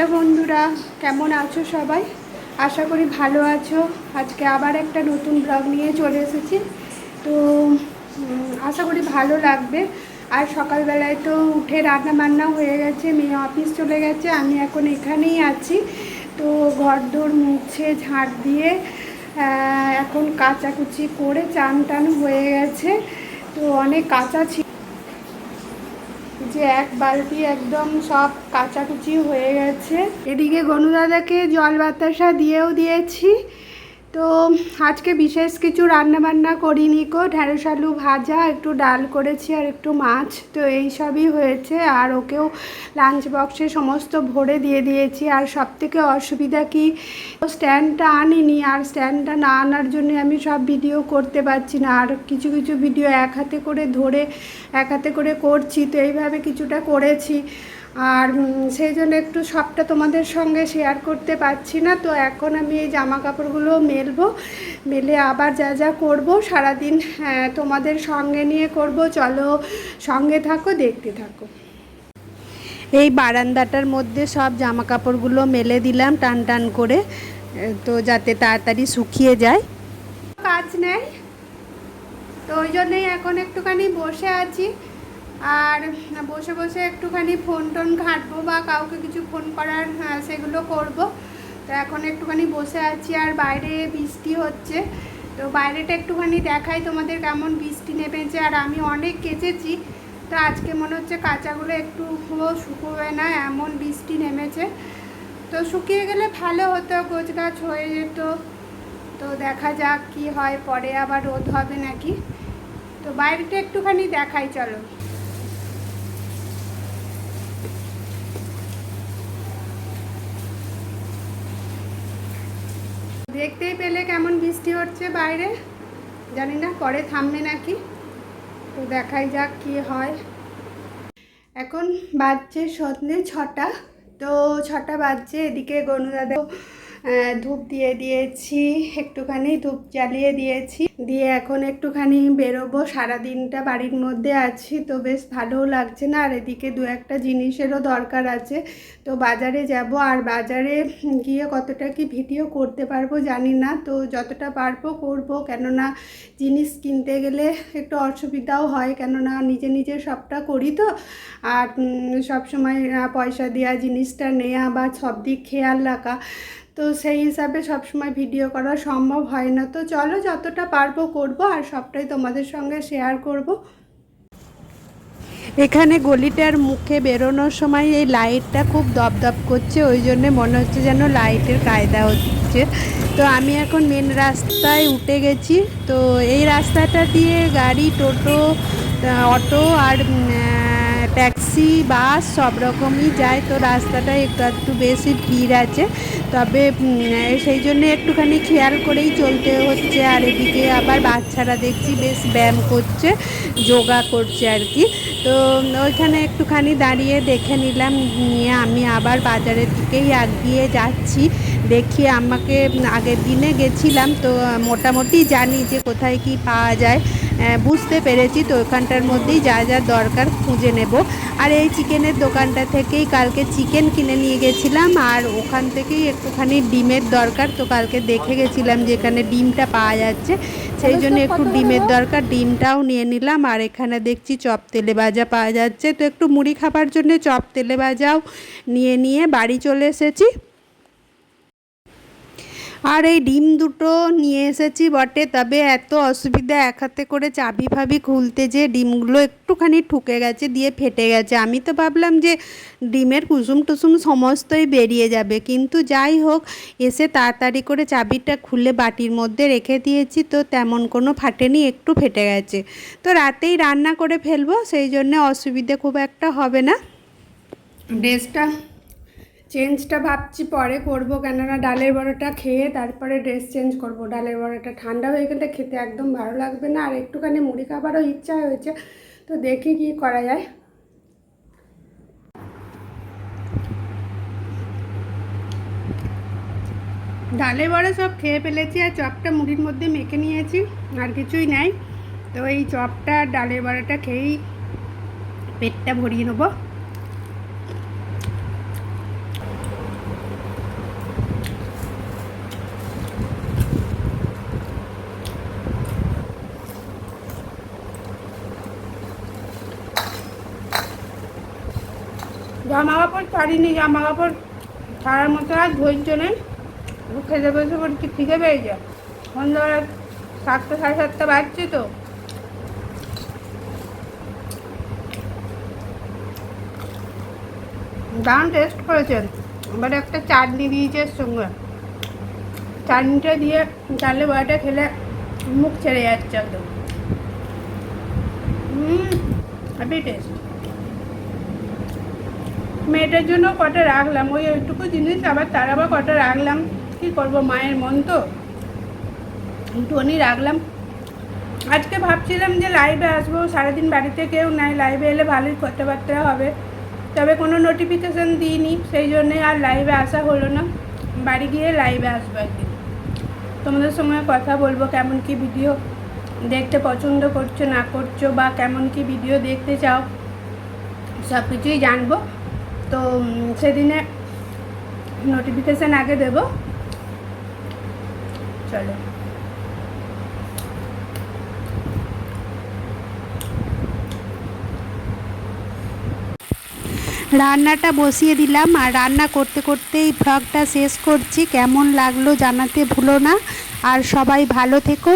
Hello বন্ধুরা, কেমন আছো সবাই? আশা করি ভালো আছো। আজকে আবার একটা নতুন ব্লগ নিয়ে চলে এসেছি। তো আশা করি ভালো লাগবে। আর সকালবেলায় তো উঠে রান্না বান্না হয়ে গেছে, মেয়ে অফিস চলে গেছে, আমি এখন এখানেই আছি। তো ঘরদোর মুছে ঝাঁট দিয়ে এখন কাচাকুচি করে চান টান হয়ে গেছে। তো অনেক কাঁচা ছিল যে এক বালতি একদম সব কাচাকুচি হয়ে গেছে। এদিকে গনু দাদাকে জল বাতাসা দিয়েও দিয়েছি। তো আজকে বিশেষ কিছু রান্না বান্না করিনি কো, ঢ্যাঁড়স আলু ভাজা, একটু ডাল করেছি আর একটু মাছ, তো এই সবই হয়েছে। আর ওকেও লাঞ্চ বক্সে সমস্ত ভরে দিয়ে দিয়েছি। আর সব থেকে অসুবিধা কি, স্ট্যান্ডটা আনিনি, আর স্ট্যান্ডটা না আনার জন্য আমি সব ভিডিও করতে পারছি না। আর কিছু কিছু ভিডিও এক হাতে করে ধরে এক হাতে করে করছি, তো এইভাবে কিছুটা করেছি। আর সেই জন্য একটু সবটা তোমাদের সঙ্গে শেয়ার করতে পারছি না। তো এখন আমি এই জামা কাপড়গুলো মেলবো, মেলে আবার যা যা করবো সারাদিন তোমাদের সঙ্গে নিয়ে করব। চলো সঙ্গে থাকো, দেখতে থাকো। এই বারান্দাটার মধ্যে সব জামা কাপড়গুলো মেলে দিলাম টান টান করে, তো যাতে তাড়াতাড়ি শুকিয়ে যায়। কাজ নেই, তো ওই জন্যই এখন একটুখানি বসে আছি। আর বসে বসে একটুখানি ফোন টোন ঘাঁটবো বা কাউকে কিছু ফোন করার সেগুলো করব। তো এখন একটুখানি বসে আছি। আর বাইরে বৃষ্টি হচ্ছে, তো বাইরেটা একটুখানি দেখাই তোমাদের কেমন বৃষ্টি নেমেছে। আর আমি অনেক কেচেছি, তো আজকে মনে হচ্ছে কাঁচাগুলো একটু শুকোবে না, এমন বৃষ্টি নেমেছে। তো শুকিয়ে গেলে ভালো হতো, গোছগাছ হয়ে যেত। তো দেখা যাক কি হয়, পরে আবার রোদ হবে নাকি। তো বাইরেটা একটুখানি দেখাই, চলো। দেখতেই পেলে কেমন বৃষ্টি হচ্ছে বাইরে, জানি না পরে থামবে নাকি। তো দেখাই যাক কি হয়। এখন বাজছে সন্ধ্যে 6টা, তো 6টা বাজছে। এদিকে গনু দাদা ধূপ দিয়ে দিয়েছি, একটুখানি ধূপ জ্বালিয়ে দিয়েছি, দিয়ে এখন একটুখানি বেরোবো। সারাদিনটা বাড়ির মধ্যে আছি, তো বেশ ভালোও লাগছে না। আর এদিকে দু একটা জিনিসেরও দরকার আছে, তো বাজারে যাব। আর বাজারে গিয়ে কতটা কি ভিডিও করতে পারবো জানি না, তো যতটা পারবো করব। কেননা জিনিস কিনতে গেলে একটু অসুবিধাও হয়, কেননা নিজে নিজে সবটা করি তো। আর সব সময় পয়সা দেওয়া, জিনিসটা নেওয়া বা সব দিক খেয়াল রাখা, তো সেই হিসাবে সবসময় ভিডিও করা সম্ভব হয় না। তো চলো যতটা পারবো করব, আর সবটাই তোমাদের সঙ্গে শেয়ার করব। এখানে গলিটার মুখে বেরোনোর সময় এই লাইটটা খুব দপদপ করছে, ওই জন্যে মনে হচ্ছে যেন লাইটের কায়দা হচ্ছে। তো আমি এখন মেন রাস্তায় উঠে গেছি। তো এই রাস্তাটা দিয়ে গাড়ি, টোটো, অটো আর ট্যাক্সি, বাস সব রকমই যায়। তো রাস্তাটা একটু বেশি ভিড় আছে, তবে সেই জন্যে একটুখানি খেয়াল করেই চলতে হচ্ছে। আর এদিকে আবার বাচ্চারা দেখছি বেশ ব্যায়াম করছে, যোগা করছে আর কি। তো ওইখানে একটুখানি দাঁড়িয়ে দেখে নিলাম, নিয়ে আমি আবার বাজারের দিকেই এগিয়ে যাচ্ছি। দেখি, আমাকে আগের দিনে গেছিলাম, তো মোটামুটি জানি যে কোথায় কি পাওয়া যায়, বুঝতে পেরেছি। তো ওখানটার মধ্যেই যা যা দরকার খুঁজে নেব। আর এই চিকেনের দোকানটা থেকেই কালকে চিকেন কিনে নিয়ে গেছিলাম, আর ওখান থেকেই একটুখানি ডিমের দরকার। তো কালকে দেখে গেছিলাম যে এখানে ডিমটা পাওয়া যাচ্ছে, সেই জন্য একটু ডিমের দরকার, ডিমটাও নিয়ে নিলাম। আর এখানে দেখছি চপ তেলে ভাজা পাওয়া যাচ্ছে, তো একটু মুড়ি খাবার জন্য চপ তেলে ভাজাও নিয়ে বাড়ি চলে এসেছি। আর এই ডিম দুটো নিয়ে এসেছি বটে, তবে এত অসুবিধা এক হাতে করে চাবি ফাবি খুলতে, যে ডিমগুলো একটুখানি ঠুকে গেছে, দিয়ে ফেটে গেছে। আমি তো ভাবলাম যে ডিমের কুসুম টুসুম সমস্তই বেরিয়ে যাবে, কিন্তু যাই হোক, এসে তাড়াতাড়ি করে চাবিটা খুলে বাটির মধ্যে রেখে দিয়েছি, তো তেমন কোনো ফাটেনি, একটু ফেটে গেছে। তো রাতেই রান্না করে ফেলবো, সেই জন্য অসুবিধে খুব একটা হবে না। ড্রেসটা চেঞ্জটা ভাবছি পরে করব, কেননা ডালের বড়াটা খেয়ে তারপরে ড্রেস চেঞ্জ করব। ডালের বড়াটা ঠান্ডা হয়ে গেলে খেতে একদম ভালো লাগবে না। আর একটুখানি মুড়ি খাবারও ইচ্ছা হয়েছে, তো দেখি কি করা যায়। ডালের বড়া সব খেয়ে ফেলেছি, আর চপটা মুড়ির মধ্যে মেখে নিয়েছি, আর কিছুই নাই। তো এই চপটা ডালের বড়াটা খেয়েই পেটটা ভরিয়ে নেবো। জামা কাপড় ছাড়িনি, জামা কাপড় ছাড়ার মতো আর ধৈর্য নেই। খেতে বসে পড়ছি, খিদে পেয়ে যায়। সন্ধ্যাবেলা 7টা 7:30 বাজছে তো। দারুণ টেস্ট করেছেন। এবার একটা চাটনি দিয়েছে সঙ্গে, চাটনিটা দিয়ে চালের বড়াটা খেলে মুখ ছেড়ে যাচ্ছে একদম। Happy taste. মেয়েটার জন্য কটা রাখলাম, ওই ওইটুকু জিনিস আবার তার আবার কটা রাখলাম, কি করব, মায়ের মন তো একটুখানি রাখলাম। আজকে ভাবছিলাম যে লাইভে আসবো, সারাদিন বাড়িতে কেউ নাই, লাইভে এলে ভালোই কথাবার্তা হবে, তবে কোনো নোটিফিকেশান দিইনি, সেই জন্যে আর লাইভে আসা হলো না। বাড়ি গিয়ে লাইভে আসবো একদিন, তোমাদের সঙ্গে কথা বলবো, কেমন কি ভিডিও দেখতে পছন্দ করছো না করছো, বা কেমন কি ভিডিও দেখতে চাও, সব কিছুই জানবো। তো সেদিনে নোটিফিকেশান আগে দেবো। চলো, রান্নাটা বসিয়ে দিলাম, আর রান্না করতে করতেই ভ্লগটা শেষ করছি। কেমন লাগলো জানাতে ভুলো না, আর সবাই ভালো থেকো।